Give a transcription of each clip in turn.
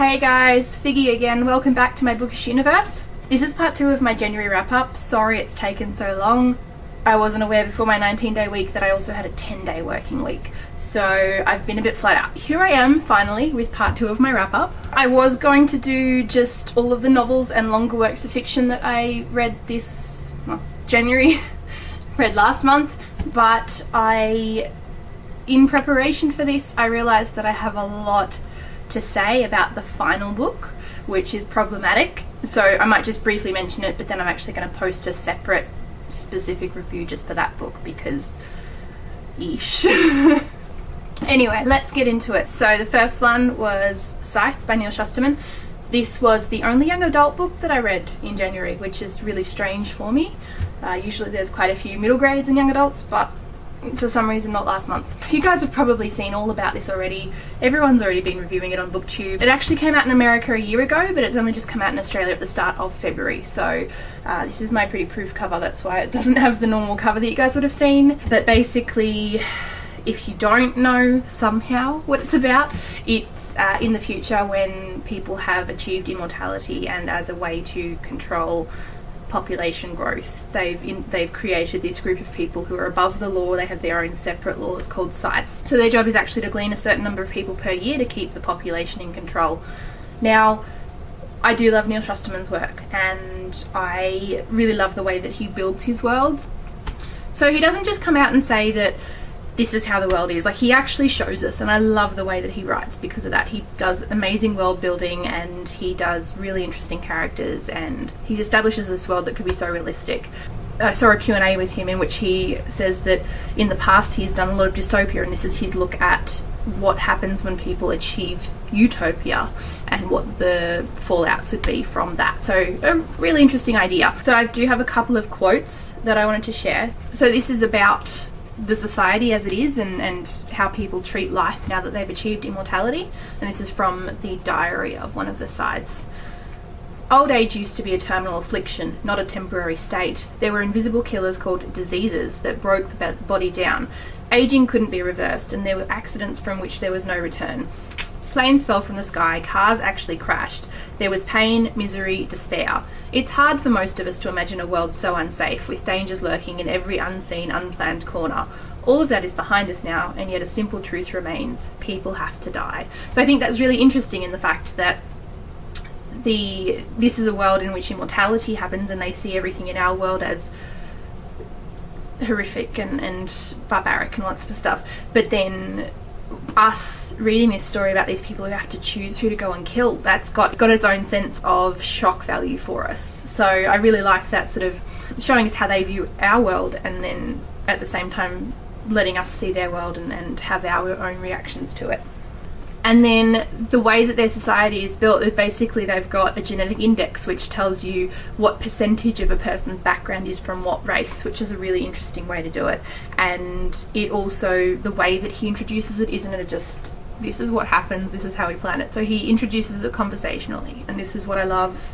Hey guys, Figgy again. Welcome back to my bookish universe. This is part 2 of my January wrap-up. Sorry it's taken so long. I wasn't aware before my 19-day week that I also had a 10-day working week, so I've been a bit flat out. Here I am finally with part 2 of my wrap-up. I was going to do just all of the novels and longer works of fiction that I read this January, read last month, but in preparation for this I realised that I have a lot to say about the final book, which is problematic, so I might just briefly mention it, but then I'm actually going to post a separate specific review just for that book because ish. Anyway, let's get into it. So the first one was Scythe by Neal Shusterman. This was the only young adult book that I read in January, which is really strange for me. Usually there's quite a few middle grades and young adults, but for some reason not last month. You guys have probably seen all about this already. Everyone's already been reviewing it on BookTube. It actually came out in America a year ago, but it's only just come out in Australia at the start of February. So this is my pretty proof cover, that's why it doesn't have the normal cover that you guys would have seen. But basically, if you don't know somehow what it's about, it's in the future when people have achieved immortality, and as a way to control population growth, they've created this group of people who are above the law. They have their own separate laws called Scythes. So their job is actually to glean a certain number of people per year to keep the population in control. Now, I do love Neal Shusterman's work, and I really love the way that he builds his worlds. So he doesn't just come out and say that this is how the world is. Like, he actually shows us, and I love the way that he writes because of that. He does amazing world building, and he does really interesting characters, and he establishes this world that could be so realistic. I saw a Q&A with him in which he says that in the past he's done a lot of dystopia, and this is his look at what happens when people achieve utopia and what the fallouts would be from that. So a really interesting idea. So I do have a couple of quotes that I wanted to share. So this is about the society as it is, and how people treat life now that they've achieved immortality, and this is from the diary of one of the Scythes. Old age used to be a terminal affliction, not a temporary state. There were invisible killers called diseases that broke the body down. Aging couldn't be reversed, and there were accidents from which there was no return. Planes fell from the sky, cars actually crashed. There was pain, misery, despair. It's hard for most of us to imagine a world so unsafe, with dangers lurking in every unseen, unplanned corner. All of that is behind us now, and yet a simple truth remains. People have to die. So I think that's really interesting in the fact that this is a world in which immortality happens, and they see everything in our world as horrific and barbaric and lots of stuff. But then us reading this story about these people who have to choose who to go and kill, that's got its own sense of shock value for us. So I really like that, sort of showing us how they view our world, and then at the same time letting us see their world and have our own reactions to it. And then the way that their society is built, basically they've got a genetic index which tells you what percentage of a person's background is from what race, which is a really interesting way to do it. And it also, the way that he introduces it, isn't it just, this is what happens, this is how we plan it. So he introduces it conversationally, and this is what I love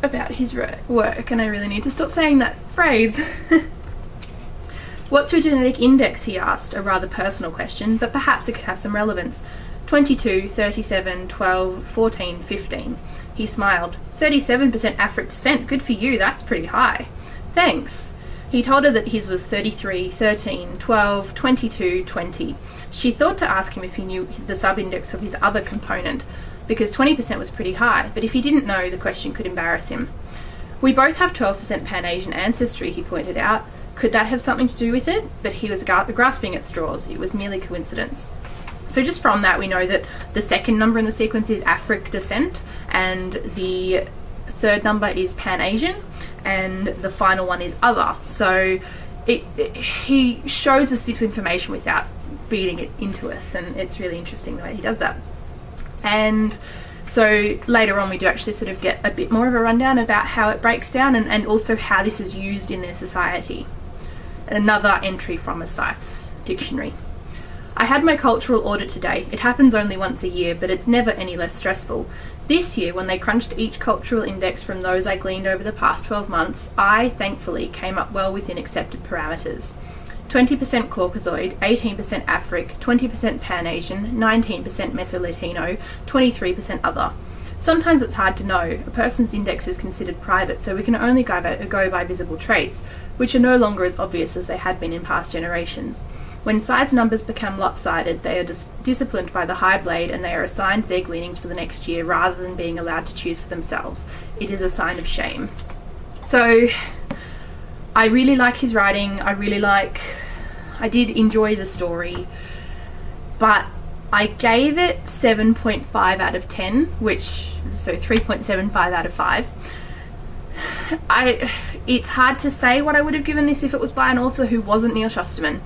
about his work, and I really need to stop saying that phrase. What's your genetic index, he asked, a rather personal question, but perhaps it could have some relevance. 22, 37, 12, 14, 15. He smiled. 37% African descent, good for you, that's pretty high. Thanks. He told her that his was 33, 13, 12, 22, 20. She thought to ask him if he knew the sub-index of his other component, because 20% was pretty high, but if he didn't know, the question could embarrass him. We both have 12% Pan-Asian ancestry, he pointed out. Could that have something to do with it? But he was grasping at straws. It was merely coincidence. So just from that we know that the second number in the sequence is African descent, and the third number is Pan-Asian, and the final one is other. So he shows us this information without feeding it into us, and it's really interesting the way he does that. And so later on we do actually sort of get a bit more of a rundown about how it breaks down, and also how this is used in their society. Another entry from a Scythe's dictionary. I had my cultural audit today. It happens only once a year, but it's never any less stressful. This year, when they crunched each cultural index from those I gleaned over the past 12 months, I, thankfully, came up well within accepted parameters. 20% Caucasoid, 18% Afric, 20% Pan-Asian, 19% Meso-Latino, 23% other. Sometimes it's hard to know. A person's index is considered private, so we can only go by visible traits, which are no longer as obvious as they had been in past generations. When Scythe's numbers become lopsided, they are disciplined by the High Blade, and they are assigned their gleanings for the next year rather than being allowed to choose for themselves. It is a sign of shame. So I really like his writing. I did enjoy the story, but I gave it 7.5 out of 10, so 3.75 out of 5. It's hard to say what I would have given this if it was by an author who wasn't Neal Shusterman,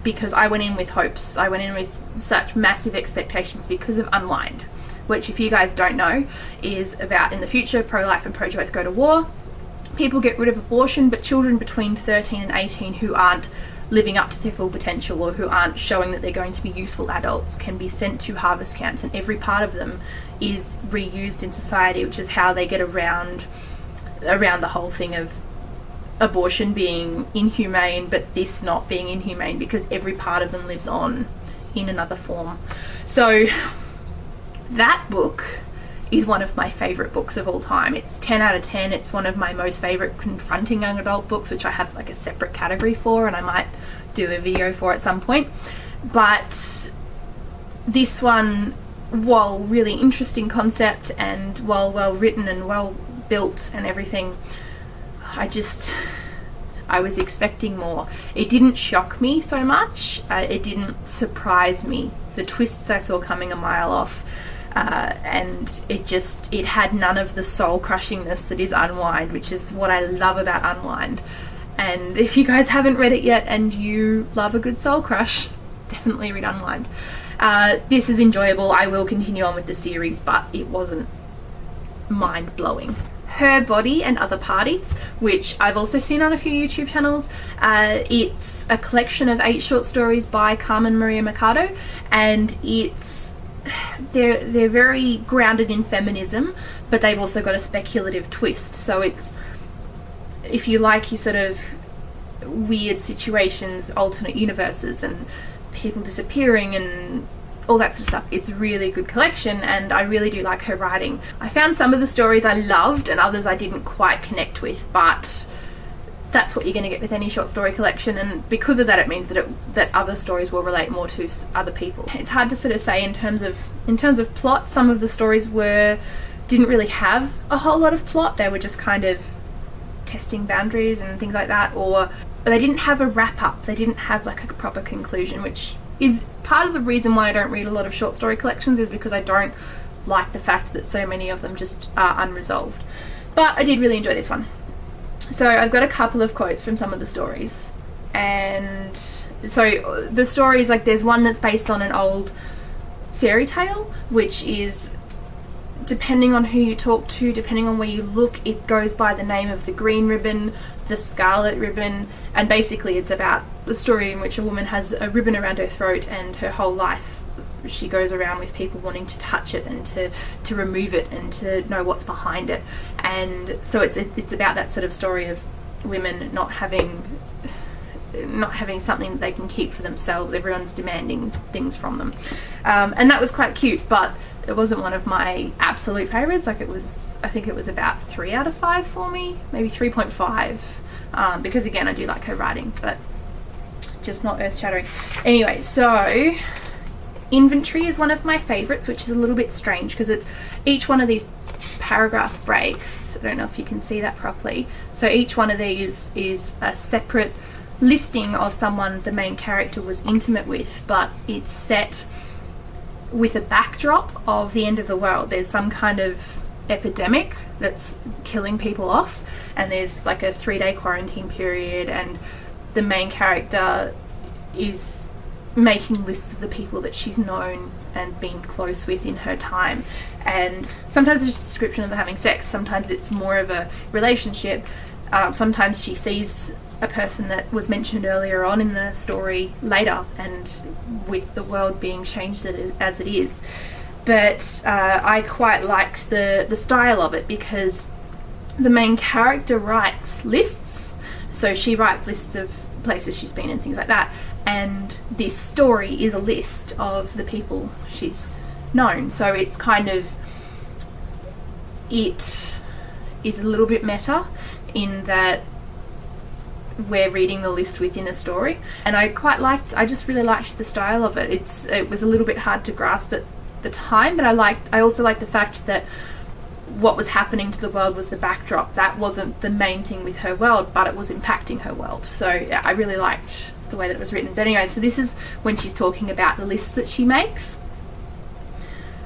because I went in with hopes. I went in with such massive expectations because of Unwind, which, if you guys don't know, is about in the future pro-life and pro-choice go to war. People get rid of abortion, but children between 13 and 18 who aren't living up to their full potential or who aren't showing that they're going to be useful adults can be sent to harvest camps, and every part of them is reused in society, which is how they get around the whole thing of abortion being inhumane but this not being inhumane, because every part of them lives on in another form. So that book is one of my favourite books of all time. It's 10 out of 10. It's one of my most favourite confronting young adult books, which I have like a separate category for, and I might do a video for at some point. But this one, while really interesting concept and while well written and well built and everything, I was expecting more. It didn't shock me so much. It didn't surprise me. The twists I saw coming a mile off. And it had none of the soul crushingness that is Unwind, which is what I love about Unwind. And if you guys haven't read it yet and you love a good soul crush, definitely read Unwind. This is enjoyable. I will continue on with the series, but it wasn't mind-blowing. Her Body and Other Parties, which I've also seen on a few YouTube channels. It's a collection of 8 short stories by Carmen Machado, and they're very grounded in feminism, but they've also got a speculative twist. So it's, if you like your sort of weird situations, alternate universes and people disappearing and all that sort of stuff, it's a really good collection, and I really do like her writing. I found some of the stories I loved and others I didn't quite connect with, but that's what you're going to get with any short story collection, and because of that it means that other stories will relate more to other people. It's hard to sort of say in terms of plot. Some of the stories didn't really have a whole lot of plot. They were just kind of testing boundaries and things like that, or they didn't have a wrap up. They didn't have like a proper conclusion, which is part of the reason why I don't read a lot of short story collections, is because I don't like the fact that so many of them just are unresolved. But I did really enjoy this one. So I've got a couple of quotes from some of the stories, and so the stories, like there's one that's based on an old fairy tale, which is, depending on who you talk to, depending on where you look, it goes by the name of the green ribbon, the scarlet ribbon, and basically it's about the story in which a woman has a ribbon around her throat, and her whole life she goes around with people wanting to touch it and to remove it and to know what's behind it. And so it's about that sort of story of women not having something that they can keep for themselves. Everyone's demanding things from them, and that was quite cute, but it wasn't one of my absolute favorites. Like I think it was about 3 out of 5 for me, maybe 3.5, because again I do like her writing, but just not earth-shattering. Anyway, so Inventory is one of my favorites, which is a little bit strange because it's each one of these paragraph breaks. I don't know if you can see that properly. So each one of these is a separate listing of someone the main character was intimate with, but it's set with a backdrop of the end of the world. There's some kind of epidemic that's killing people off, and there's like a 3-day quarantine period, and the main character is making lists of the people that she's known and been close with in her time, and sometimes it's just a description of them having sex, sometimes it's more of a relationship, sometimes she sees a person that was mentioned earlier on in the story later, and with the world being changed as it is. But I quite liked the style of it, because the main character writes lists. So she writes lists of places she's been and things like that. And this story is a list of the people she's known. So it's kind of, it is a little bit meta in that we're reading the list within a story, and I just really liked the style of it. It was a little bit hard to grasp at the time, but I also liked the fact that what was happening to the world was the backdrop. That wasn't the main thing with her world, but it was impacting her world. So yeah, I really liked the way that it was written. But anyway, so this is when she's talking about the lists that she makes.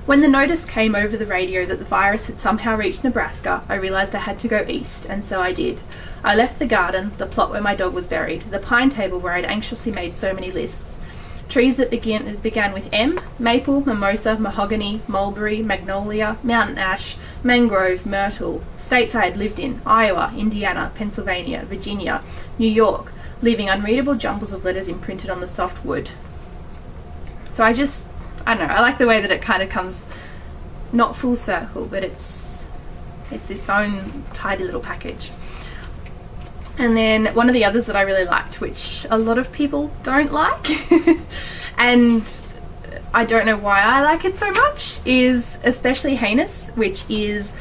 When the notice came over the radio that the virus had somehow reached Nebraska, I realised I had to go east, and so I did. I left the garden, the plot where my dog was buried, the pine table where I'd anxiously made so many lists. Trees that began with M: maple, mimosa, mahogany, mulberry, magnolia, mountain ash, mangrove, myrtle. States I had lived in: Iowa, Indiana, Pennsylvania, Virginia, New York, leaving unreadable jumbles of letters imprinted on the soft wood. So I don't know, I like the way that it kind of comes, not full circle, but it's its own tidy little package. And then one of the others that I really liked, which a lot of people don't like, and I don't know why I like it so much, is Especially Heinous, which is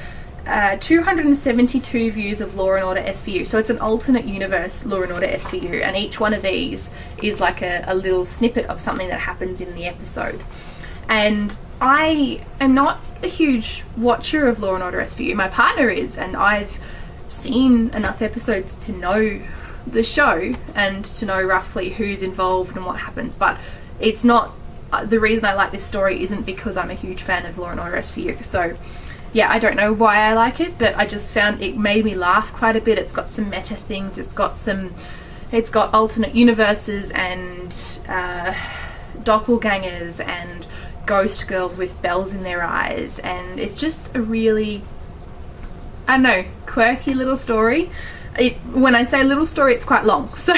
272 views of Law and Order SVU. So it's an alternate universe Law and Order SVU, and each one of these is like a little snippet of something that happens in the episode. And I am not a huge watcher of Law and Order SVU. My partner is, and I've seen enough episodes to know the show and to know roughly who's involved and what happens, but it's not, the reason I like this story isn't because I'm a huge fan of Law and Order SVU. So yeah, I don't know why I like it, but I just found it made me laugh quite a bit. It's got some meta things, it's got alternate universes and doppelgangers and ghost girls with bells in their eyes, and it's just a really, I don't know, quirky little story. When I say little story, it's quite long, so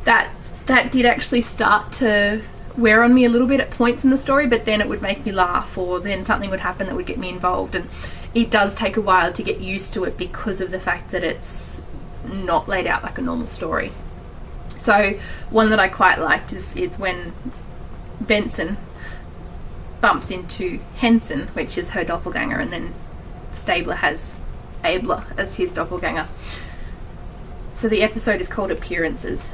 that did actually start to wear on me a little bit at points in the story, but then it would make me laugh, or then something would happen that would get me involved, and it does take a while to get used to it because of the fact that it's not laid out like a normal story. So one that I quite liked is when Benson bumps into Henson, which is her doppelganger, and then Stabler has Abler as his doppelganger. So the episode is called Appearances.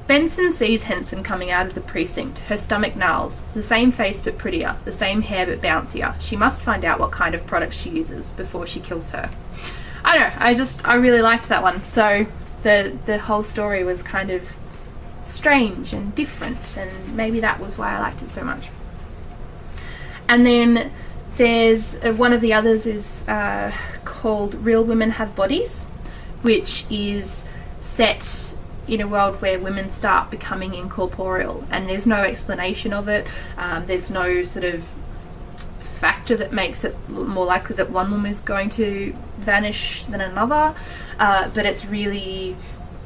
Benson sees Henson coming out of the precinct. Her stomach gnarls. The same face but prettier. The same hair but bouncier. She must find out what kind of product she uses before she kills her. I don't know, I really liked that one. So the whole story was kind of strange and different, and maybe that was why I liked it so much. And then there's one of the others is called Real Women Have Bodies, which is set in a world where women start becoming incorporeal, and there's no explanation of it. There's no sort of factor that makes it more likely that one woman is going to vanish than another, but it's really,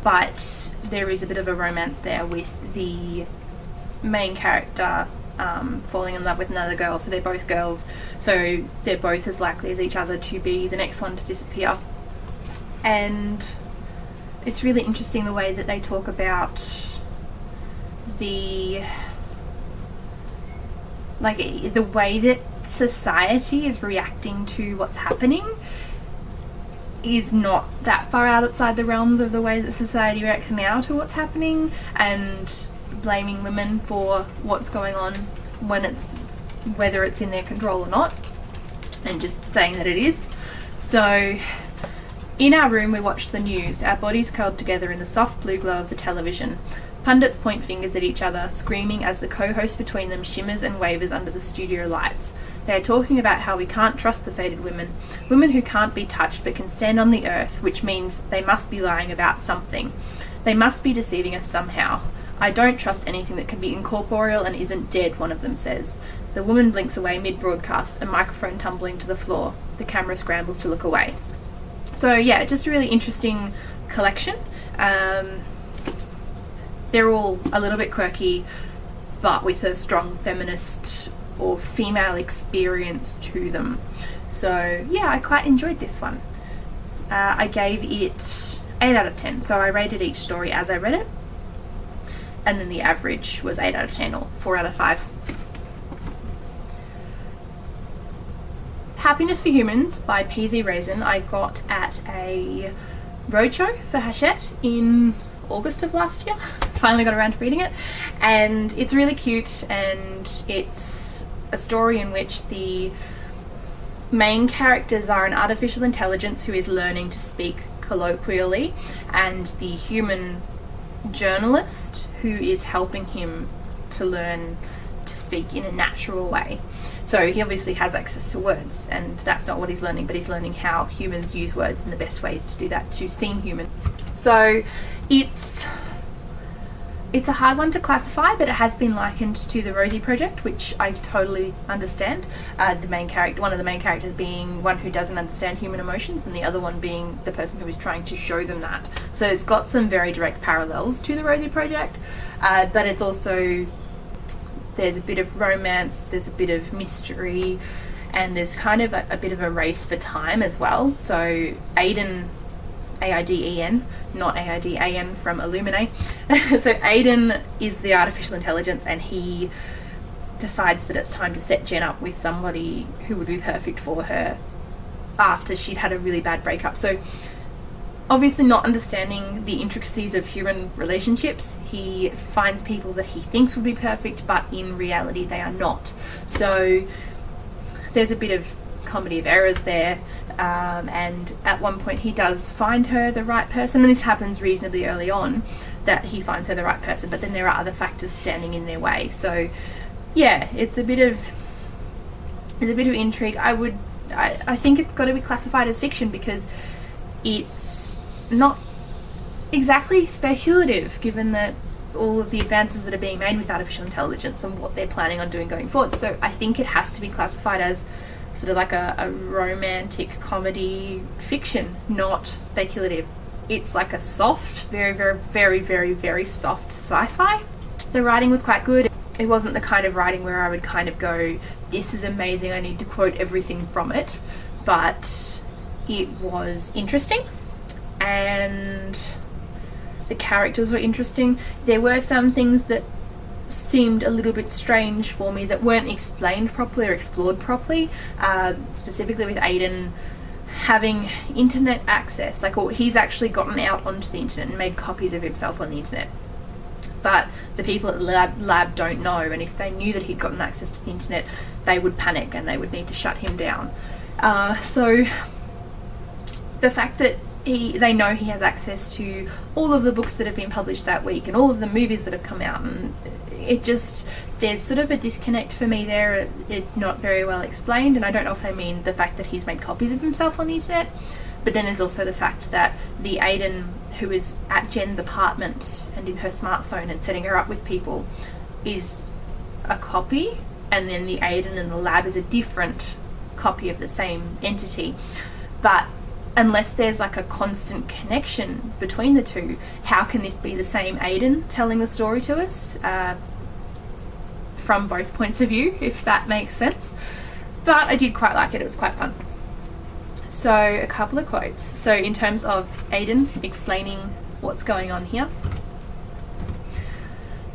but there is a bit of a romance there with the main character falling in love with another girl. So they're both girls, so they're both as likely as each other to be the next one to disappear. And it's really interesting the way that they talk about the way that society is reacting to what's happening is not that far outside the realms of the way that society reacts now to what's happening, and blaming women for what's going on whether it's in their control or not, and just saying that it is. So in our room we watch the news, our bodies curled together in the soft blue glow of the television. Pundits point fingers at each other, screaming as the co-host between them shimmers and wavers under the studio lights. They are talking about how we can't trust the fated women who can't be touched but can stand on the earth, which means they must be lying about something. They must be deceiving us somehow. I don't trust anything that can be incorporeal and isn't dead, one of them says. The woman blinks away mid-broadcast, a microphone tumbling to the floor. The camera scrambles to look away. So yeah, just a really interesting collection. They're all a little bit quirky, but with a strong feminist or female experience to them. So yeah, I quite enjoyed this one. I gave it 8 out of 10. So I rated each story as I read it, and then the average was 8 out of 10 or 4 out of 5. Happiness for Humans by PZ Reizin I got at a roadshow for Hachette in August of last year. Finally got around to reading it, and it's really cute, and it's a story in which the main characters are an artificial intelligence who is learning to speak colloquially, and the human journalist who is helping him to learn to speak in a natural way. So he obviously has access to words, and that's not what he's learning, but he's learning how humans use words and the best ways to do that, to seem human. So it's a hard one to classify, but it has been likened to the Rosie Project, which I totally understand. The main character, one of the main characters being one who doesn't understand human emotions, and the other one being the person who is trying to show them that. So it's got some very direct parallels to the Rosie Project, but it's also, there's a bit of romance, there's a bit of mystery, and there's kind of a bit of a race for time as well. So Aiden, A-I-D-E-N, not A-I-D-A-N from Illuminate. So Aiden is the artificial intelligence, and he decides that it's time to set Jen up with somebody who would be perfect for her after she'd had a really bad breakup. So obviously not understanding the intricacies of human relationships, he finds people that he thinks would be perfect, but in reality they are not. So there's a bit of comedy of errors there, and at one point he does find her the right person, and this happens reasonably early on, that he finds her the right person, but then there are other factors standing in their way. So yeah, it's a bit of intrigue. I think it's got to be classified as fiction because it's not exactly speculative, given that all of the advances that are being made with artificial intelligence and what they're planning on doing going forward. So I think it has to be classified as sort of like a romantic comedy fiction, not speculative. It's like a soft, very, very, very, very, very soft sci-fi. The writing was quite good. It wasn't the kind of writing where I would kind of go, this is amazing, I need to quote everything from it, but it was interesting, and the characters were interesting. There were some things that seemed a little bit strange for me that weren't explained properly or explored properly, specifically with Aiden having internet access. Like, he's actually gotten out onto the internet and made copies of himself on the internet, but the people at the lab don't know, and if they knew that he'd gotten access to the internet, they would panic and they would need to shut him down. So the fact that they know he has access to all of the books that have been published that week and all of the movies that have come out, and it just, there's sort of a disconnect for me there. It's not very well explained, and I don't know if they mean the fact that he's made copies of himself on the internet, but then there's also the fact that the Aiden who is at Jen's apartment and in her smartphone and setting her up with people is a copy, and then the Aiden in the lab is a different copy of the same entity. But unless there's like a constant connection between the two, how can this be the same Aiden telling the story to us from both points of view, if that makes sense? But I did quite like it. It was quite fun. So a couple of quotes. So in terms of Aiden explaining what's going on here,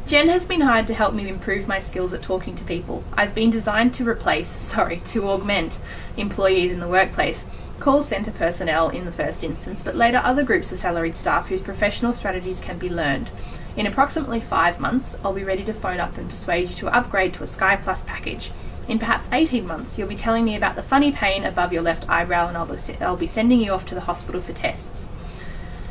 Jen has been hired to help me improve my skills at talking to people. I've been designed to to augment employees in the workplace, call centre personnel in the first instance, but later other groups of salaried staff whose professional strategies can be learned. In approximately 5 months, I'll be ready to phone up and persuade you to upgrade to a Sky Plus package. In perhaps 18 months, you'll be telling me about the funny pain above your left eyebrow, and I'll be sending you off to the hospital for tests.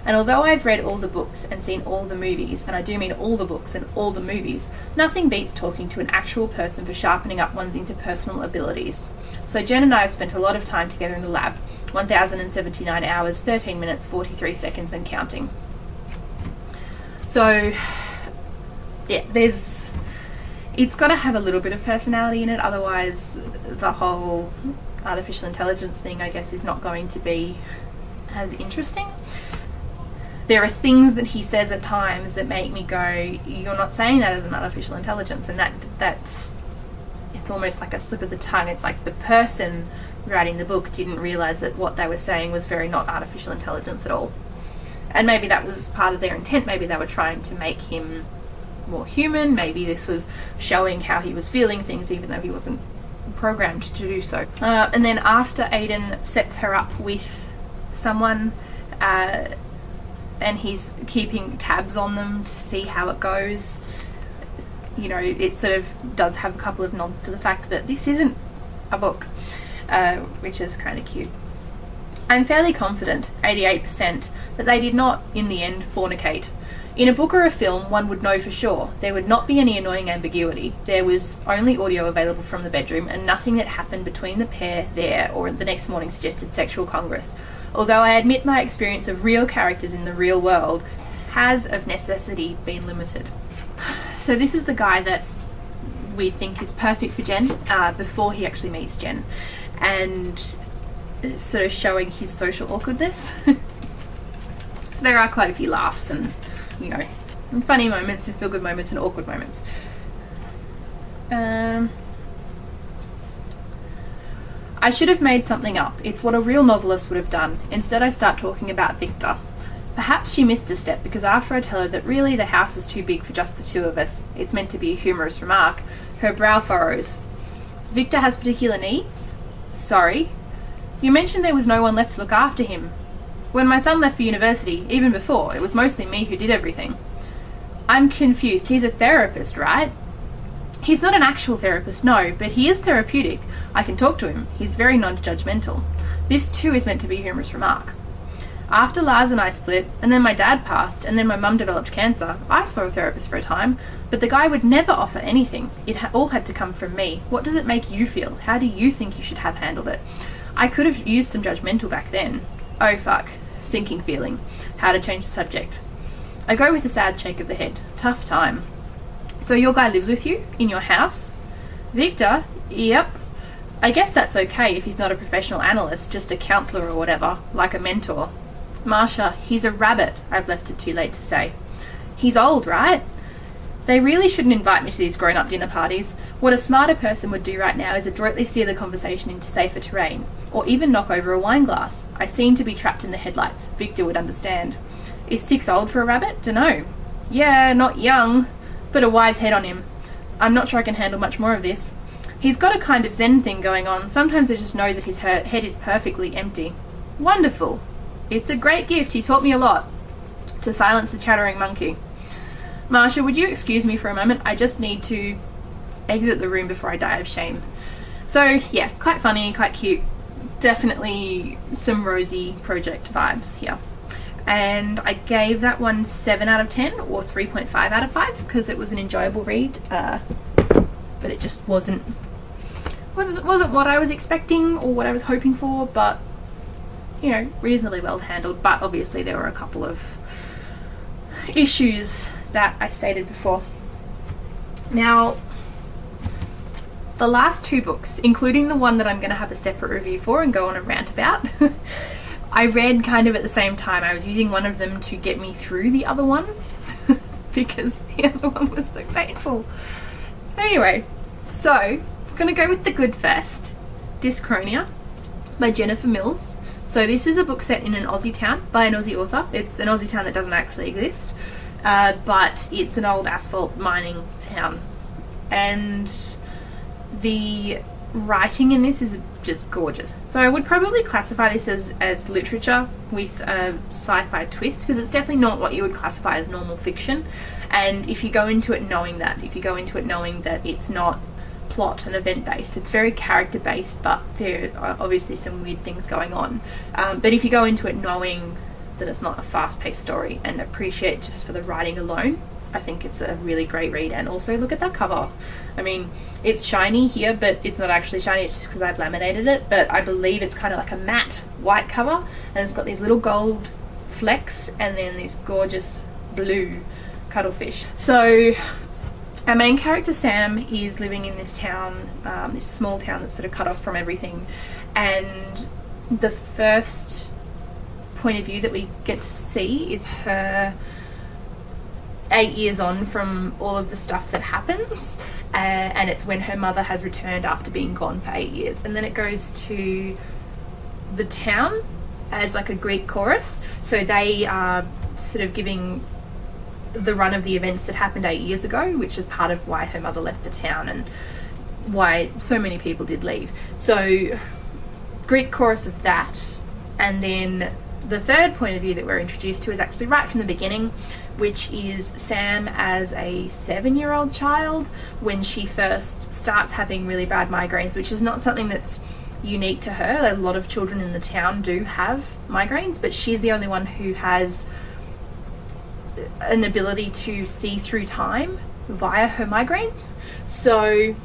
And although I've read all the books and seen all the movies, and I do mean all the books and all the movies, nothing beats talking to an actual person for sharpening up one's interpersonal abilities. So Jen and I have spent a lot of time together in the lab, 1,079 hours, 13 minutes, 43 seconds and counting. So yeah, it's got to have a little bit of personality in it, otherwise the whole artificial intelligence thing, I guess, is not going to be as interesting. There are things that he says at times that make me go, you're not saying that as an artificial intelligence, and that's it's almost like a slip of the tongue. It's like the person writing the book didn't realise that what they were saying was very not artificial intelligence at all. And maybe that was part of their intent. Maybe they were trying to make him more human. Maybe this was showing how he was feeling things even though he wasn't programmed to do so. And then after Aiden sets her up with someone, and he's keeping tabs on them to see how it goes, you know, it sort of does have a couple of nods to the fact that this isn't a book, which is kind of cute. I'm fairly confident, 88%, that they did not, in the end, fornicate. In a book or a film, one would know for sure. There would not be any annoying ambiguity. There was only audio available from the bedroom, and nothing that happened between the pair there or the next morning suggested sexual congress. Although I admit my experience of real characters in the real world has, of necessity, been limited. So this is the guy that we think is perfect for Jen, before he actually meets Jen, and sort of showing his social awkwardness. So there are quite a few laughs and, you know, funny moments and feel good moments and awkward moments. I should have made something up. It's what a real novelist would have done. Instead I start talking about Victor. Perhaps she missed a step because after I tell her that really the house is too big for just the two of us, it's meant to be a humorous remark, her brow furrows. Victor has particular needs? Sorry. You mentioned there was no one left to look after him. When my son left for university, even before, it was mostly me who did everything. I'm confused. He's a therapist, right? He's not an actual therapist, no, but he is therapeutic. I can talk to him. He's very non-judgmental. This too is meant to be a humorous remark. After Lars and I split, and then my dad passed, and then my mum developed cancer, I saw a therapist for a time, but the guy would never offer anything. It all had to come from me. What does it make you feel? How do you think you should have handled it? I could have used some judgmental back then. Oh fuck. Sinking feeling. How to change the subject. I go with a sad shake of the head. Tough time. So your guy lives with you? In your house? Victor? Yep. I guess that's okay if he's not a professional analyst, just a counsellor or whatever, like a mentor. Marsha, he's a rabbit, I've left it too late to say. He's old, right? They really shouldn't invite me to these grown-up dinner parties. What a smarter person would do right now is adroitly steer the conversation into safer terrain, or even knock over a wine glass. I seem to be trapped in the headlights. Victor would understand. Is 6 old for a rabbit? Dunno. Yeah, not young, but a wise head on him. I'm not sure I can handle much more of this. He's got a kind of zen thing going on. Sometimes I just know that his head is perfectly empty. Wonderful. It's a great gift. He taught me a lot. To silence the chattering monkey. Marsha, would you excuse me for a moment? I just need to exit the room before I die of shame. So, yeah, quite funny, quite cute. Definitely some Rosie project vibes here. And I gave that one 7 out of 10 or 3.5 out of 5 because it was an enjoyable read, but it just wasn't what I was expecting or what I was hoping for, but, you know, reasonably well handled. But obviously there were a couple of issues that I stated before. Now, the last 2 books, including the one that I'm going to have a separate review for and go on a rant about, I read kind of at the same time. I was using one of them to get me through the other one because the other one was so painful. Anyway, so I'm going to go with the good first. Dyschronia by Jennifer Mills. So this is a book set in an Aussie town by an Aussie author. It's an Aussie town that doesn't actually exist, but it's an old asphalt mining town. And the writing in this is just gorgeous. So I would probably classify this as literature with a sci-fi twist, because it's definitely not what you would classify as normal fiction. And if you go into it knowing that, it's not plot and event based, it's very character based, but there are obviously some weird things going on. But if you go into it knowing that it's not a fast-paced story and appreciate just for the writing alone, I think it's a really great read. And also look at that cover. I mean, it's shiny here, but it's not actually shiny, it's just because I've laminated it, but I believe it's kind of like a matte white cover, and it's got these little gold flecks and then this gorgeous blue cuttlefish. So our main character Sam is living in this town, this small town that's sort of cut off from everything, and the first point of view that we get to see is her 8 years on from all of the stuff that happens, and it's when her mother has returned after being gone for 8 years. And then it goes to the town as like a Greek chorus. So they are sort of giving the run of the events that happened 8 years ago, which is part of why her mother left the town and why so many people did leave. So Greek chorus of that, and then the third point of view that we're introduced to is actually right from the beginning, which is Sam as a 7-year-old child when she first starts having really bad migraines, which is not something that's unique to her. A lot of children in the town do have migraines, but she's the only one who has an ability to see through time via her migraines. So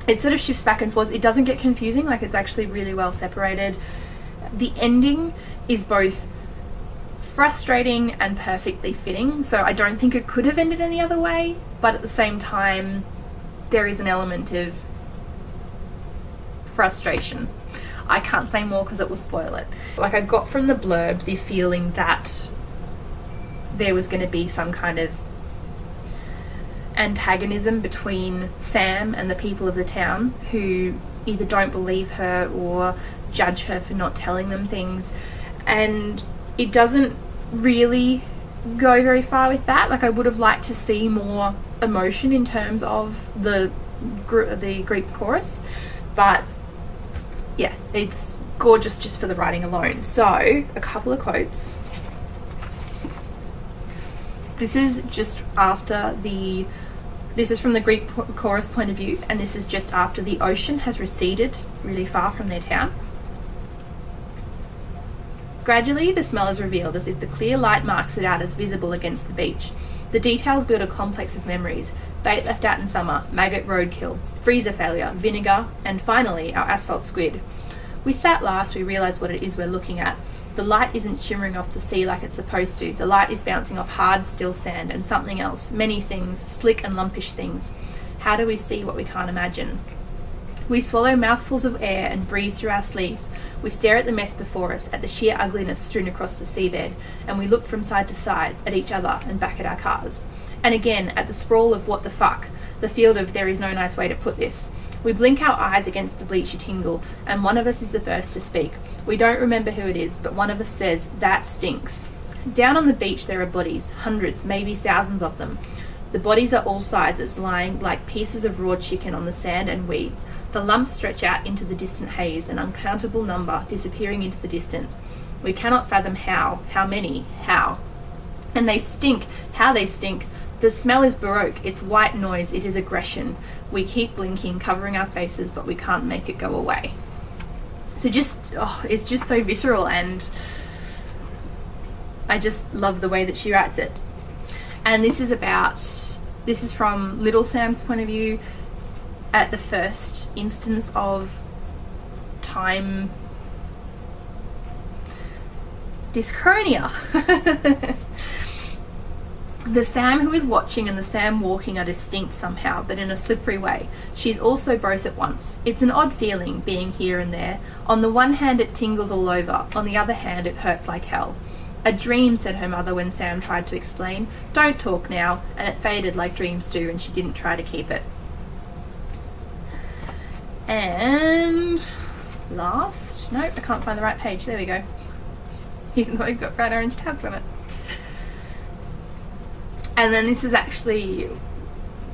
it sort of shifts back and forth. It doesn't get confusing, like it's actually really well separated. The ending is both frustrating and perfectly fitting, so I don't think it could have ended any other way, but at the same time there is an element of frustration. I can't say more because it will spoil it. Like, I got from the blurb the feeling that there was going to be some kind of antagonism between Sam and the people of the town who either don't believe her or judge her for not telling them things, and it doesn't really go very far with that. Like, I would have liked to see more emotion in terms of the Greek chorus, but yeah, it's gorgeous just for the writing alone. So a couple of quotes. This is just after this is from the Greek chorus point of view, and this is just after the ocean has receded really far from their town. Gradually, the smell is revealed as if the clear light marks it out as visible against the beach. The details build a complex of memories: bait left out in summer, maggot roadkill, freezer failure, vinegar, and finally our asphalt squid. With that last, we realise what it is we're looking at. The light isn't shimmering off the sea like it's supposed to. The light is bouncing off hard, still sand and something else, many things, slick and lumpish things. How do we see what we can't imagine? We swallow mouthfuls of air and breathe through our sleeves. We stare at the mess before us, at the sheer ugliness strewn across the seabed, and we look from side to side, at each other and back at our cars. And again, at the sprawl of what the fuck, the field of there is no nice way to put this. We blink our eyes against the bleachy tingle, and one of us is the first to speak. We don't remember who it is, but one of us says, "That stinks." Down on the beach there are bodies, hundreds, maybe thousands of them. The bodies are all sizes, lying like pieces of raw chicken on the sand and weeds. The lumps stretch out into the distant haze, an uncountable number disappearing into the distance. We cannot fathom how many, how. And they stink, how they stink. The smell is baroque, it's white noise, it is aggression. We keep blinking, covering our faces, but we can't make it go away. So it's just so visceral, and I just love the way that she writes it. And this is from Little Sam's point of view at the first instance of time Dyschronia. The Sam who is watching and the Sam walking are distinct somehow, but in a slippery way. She's also both at once. It's an odd feeling, being here and there. On the one hand it tingles all over, on the other hand it hurts like hell. A dream, said her mother when Sam tried to explain. Don't talk now, and it faded like dreams do, and she didn't try to keep it. And last, nope, I can't find the right page, there we go. Even though I've got bright orange tabs on it. And then this is actually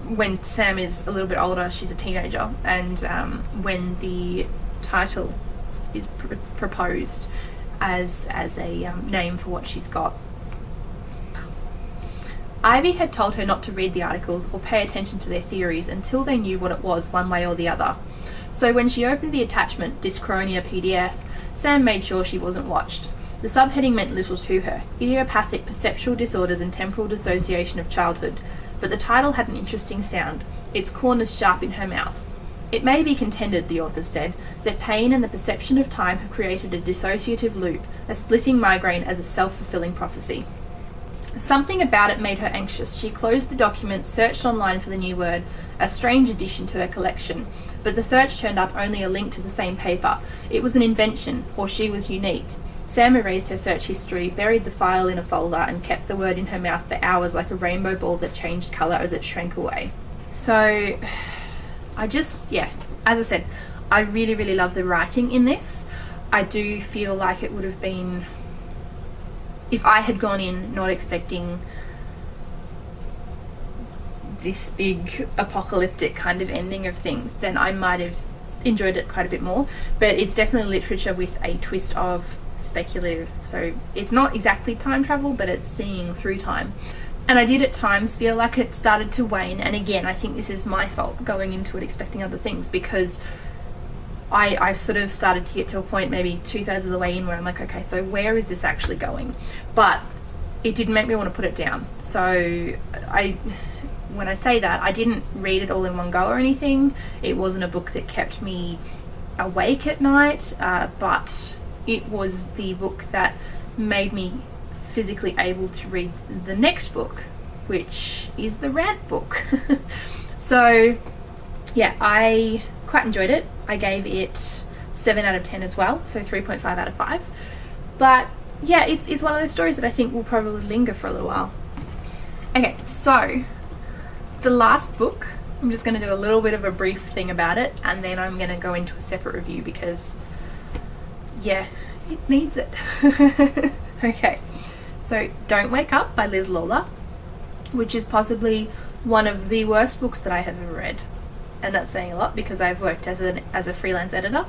when Sam is a little bit older, she's a teenager, and when the title is proposed as a name for what she's got. Ivy had told her not to read the articles or pay attention to their theories until they knew what it was one way or the other. So when she opened the attachment, Dyschronia PDF, Sam made sure she wasn't watched. The subheading meant little to her: idiopathic perceptual disorders and temporal dissociation of childhood, but the title had an interesting sound, its corners sharp in her mouth. It may be contended, the author said, that pain and the perception of time have created a dissociative loop, a splitting migraine as a self-fulfilling prophecy. Something about it made her anxious. She closed the document, searched online for the new word, a strange addition to her collection, but the search turned up only a link to the same paper. It was an invention, or she was unique. Sam erased her search history, buried the file in a folder, and kept the word in her mouth for hours like a rainbow ball that changed colour as it shrank away. So, as I said, I really, really love the writing in this. I do feel like it would have been, if I had gone in not expecting this big apocalyptic kind of ending of things, then I might have enjoyed it quite a bit more. But it's definitely literature with a twist of speculative, so it's not exactly time travel, but it's seeing through time. And I did at times feel like it started to wane, and again, I think this is my fault going into it expecting other things, because I sort of started to get to a point maybe 2/3 of the way in where I'm like, okay, so where is this actually going? But it didn't make me want to put it down. So when I say that, I didn't read it all in one go or anything. It wasn't a book that kept me awake at night, but it was the book that made me physically able to read the next book, which is the Rant book. So yeah, I quite enjoyed it. I gave it 7 out of 10 as well, so 3.5 out of 5. But yeah, it's one of those stories that I think will probably linger for a little while. Okay, so the last book, I'm just going to do a little bit of a brief thing about it, and then I'm going to go into a separate review because yeah, it needs it. Okay, so Don't Wake Up by Liz Lawler, which is possibly one of the worst books that I have ever read, and that's saying a lot because I've worked as a freelance editor.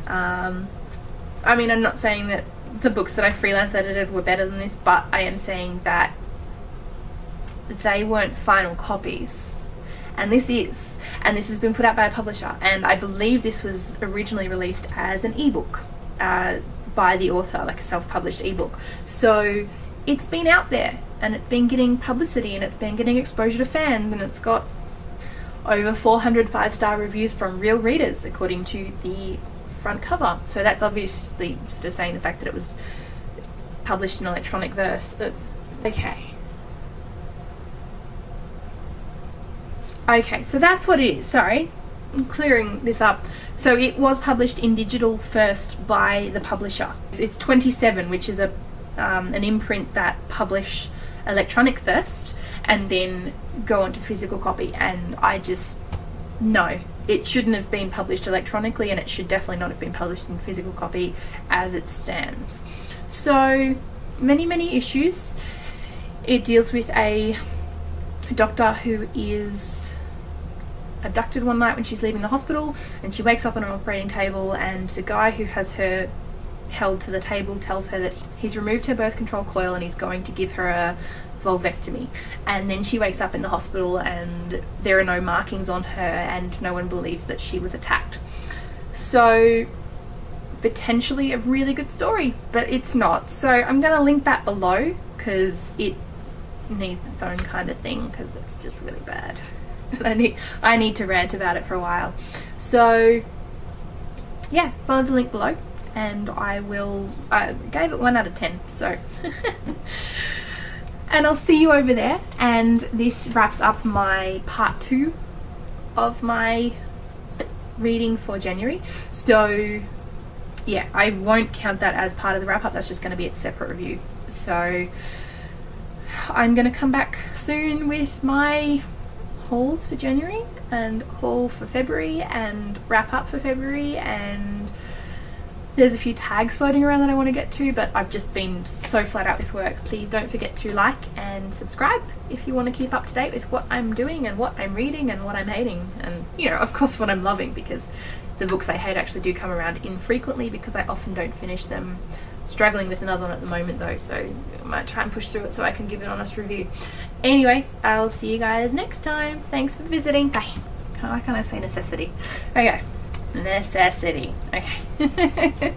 I mean, I'm not saying that the books that I freelance edited were better than this, but I am saying that they weren't final copies, and this is, and this has been put out by a publisher, and I believe this was originally released as an ebook by the author, like a self-published ebook. So it's been out there and it's been getting publicity and it's been getting exposure to fans, and it's got over 400 5-star reviews from real readers according to the front cover. So that's obviously sort of saying the fact that it was published in electronic verse. Okay, so that's what it is. Sorry, I'm clearing this up. So it was published in digital first by the publisher. It's 27, which is an imprint that publish electronic first and then go on to physical copy, and I just, no, it shouldn't have been published electronically, and it should definitely not have been published in physical copy as it stands. So many issues. It deals with a doctor who is abducted one night when she's leaving the hospital, and she wakes up on an operating table, and the guy who has her held to the table tells her that he's removed her birth control coil and he's going to give her a vulvectomy. And then she wakes up in the hospital and there are no markings on her, and no one believes that she was attacked. So potentially a really good story, but it's not. So I'm going to link that below because it needs its own kind of thing, because it's just really bad. I need to rant about it for a while. So yeah, follow the link below, and I gave it 1 out of 10, so and I'll see you over there. And this wraps up my part 2 of my reading for January. So yeah, I won't count that as part of the wrap up, that's just going to be its separate review. So I'm going to come back soon with my hauls for January and haul for February and wrap up for February, and there's a few tags floating around that I want to get to, but I've just been so flat out with work. Please don't forget to like and subscribe if you want to keep up to date with what I'm doing and what I'm reading and what I'm hating, and you know, of course, what I'm loving, because the books I hate actually do come around infrequently because I often don't finish them. Struggling with another one at the moment though, so I might try and push through it so I can give an honest review. Anyway, I'll see you guys next time. Thanks for visiting. Bye. Why can't I say necessity? Okay. Necessity. Okay.